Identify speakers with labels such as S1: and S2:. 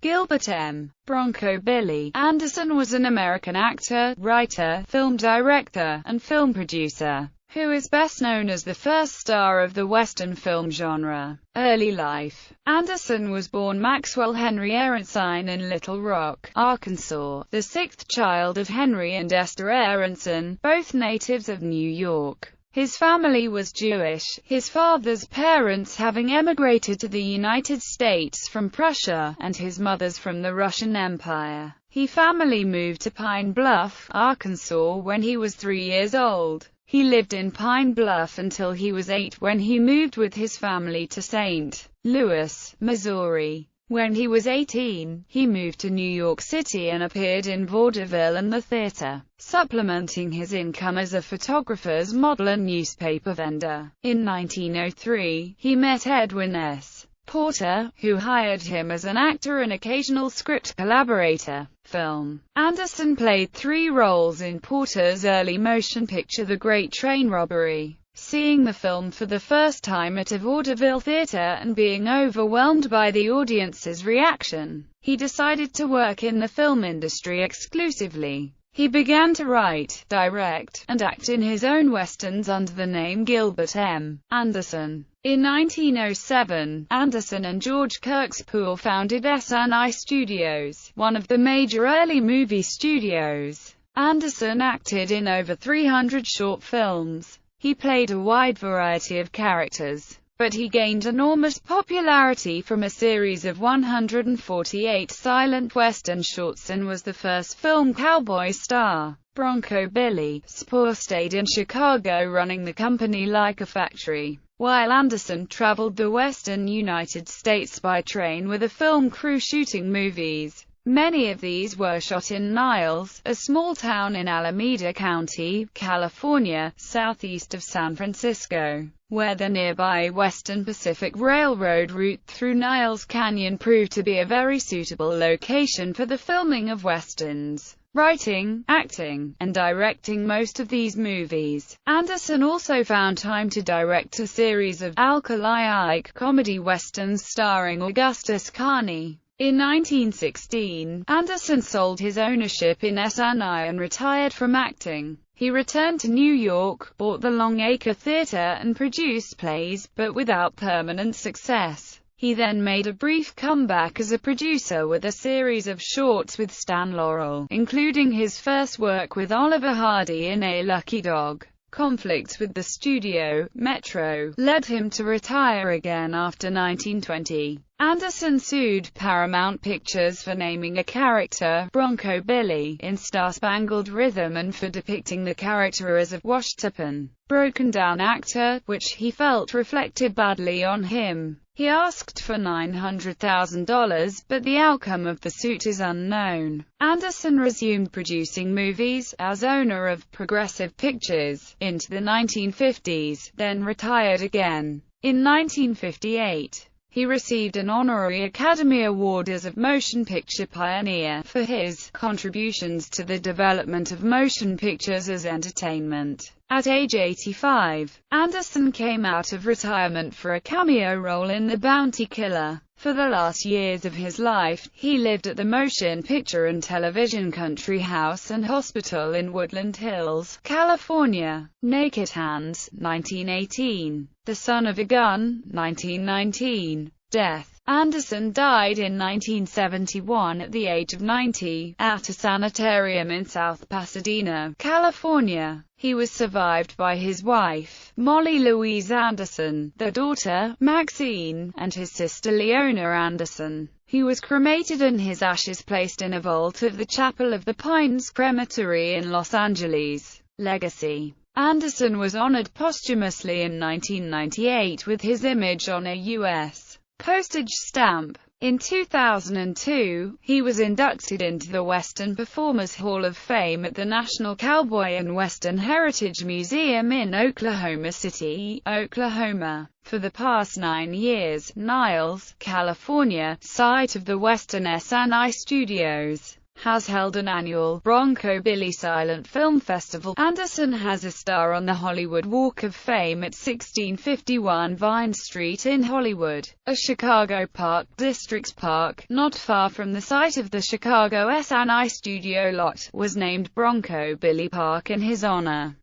S1: Gilbert M. Broncho Billy Anderson was an American actor, writer, film director, and film producer, who is best known as the first star of the Western film genre. Early life. Anderson was born Maxwell Henry Aronson in Little Rock, Arkansas, the sixth child of Henry and Esther Aronson, both natives of New York. His family was Jewish, his father's parents having emigrated to the United States from Prussia, and his mother's from the Russian Empire. His family moved to Pine Bluff, Arkansas when he was 3 years old. He lived in Pine Bluff until he was 8 when he moved with his family to St. Louis, Missouri. When he was 18, he moved to New York City and appeared in vaudeville and the theater, supplementing his income as a photographer's model and newspaper vendor. In 1903, he met Edwin S. Porter, who hired him as an actor and occasional script collaborator. Film. Anderson played 3 roles in Porter's early motion picture The Great Train Robbery. Seeing the film for the first time at a vaudeville theater and being overwhelmed by the audience's reaction, he decided to work in the film industry exclusively. He began to write, direct, and act in his own westerns under the name Gilbert M. Anderson. In 1907, Anderson and George Kirkspool founded SNI Studios, one of the major early movie studios. Anderson acted in over 300 short films. He played a wide variety of characters, but he gained enormous popularity from a series of 148 silent western shorts and was the first film cowboy star. Broncho Billy Spoor stayed in Chicago running the company like a factory, while Anderson traveled the western United States by train with a film crew shooting movies. Many of these were shot in Niles, a small town in Alameda County, California, southeast of San Francisco, where the nearby Western Pacific Railroad route through Niles Canyon proved to be a very suitable location for the filming of westerns. Writing, acting, and directing most of these movies, Anderson also found time to direct a series of Alkali-Ike comedy westerns starring Augustus Carney. In 1916, Anderson sold his ownership in SNI and retired from acting. He returned to New York, bought the Longacre Theatre and produced plays, but without permanent success. He then made a brief comeback as a producer with a series of shorts with Stan Laurel, including his first work with Oliver Hardy in A Lucky Dog. Conflicts with the studio, Metro, led him to retire again after 1920. Anderson sued Paramount Pictures for naming a character, Broncho Billy, in Star-Spangled Rhythm and for depicting the character as a washed-up-and broken-down actor, which he felt reflected badly on him. He asked for $900,000, but the outcome of the suit is unknown. Anderson resumed producing movies, as owner of Progressive Pictures, into the 1950s, then retired again. In 1958, he received an honorary Academy Award as a motion picture pioneer for his contributions to the development of motion pictures as entertainment. At age 85, Anderson came out of retirement for a cameo role in The Bounty Killer. For the last years of his life, he lived at the Motion Picture and Television Country House and Hospital in Woodland Hills, California. Naked Hands, 1918. The Son of a Gun, 1919. Death. Anderson died in 1971 at the age of 90, at a sanitarium in South Pasadena, California. He was survived by his wife, Molly Louise Anderson, their daughter, Maxine, and his sister Leona Anderson. He was cremated and his ashes placed in a vault of the Chapel of the Pines Crematory in Los Angeles. Legacy. Anderson was honored posthumously in 1998 with his image on a U.S. postage stamp. In 2002, he was inducted into the Western Performers Hall of Fame at the National Cowboy and Western Heritage Museum in Oklahoma City, Oklahoma. For the past 9 years, Niles, California, site of the Western SNI Studios, has held an annual Broncho Billy Silent Film Festival. Anderson has a star on the Hollywood Walk of Fame at 1651 Vine Street in Hollywood, a Chicago Park District's park, not far from the site of the Chicago S&I studio lot, was named Broncho Billy Park in his honor.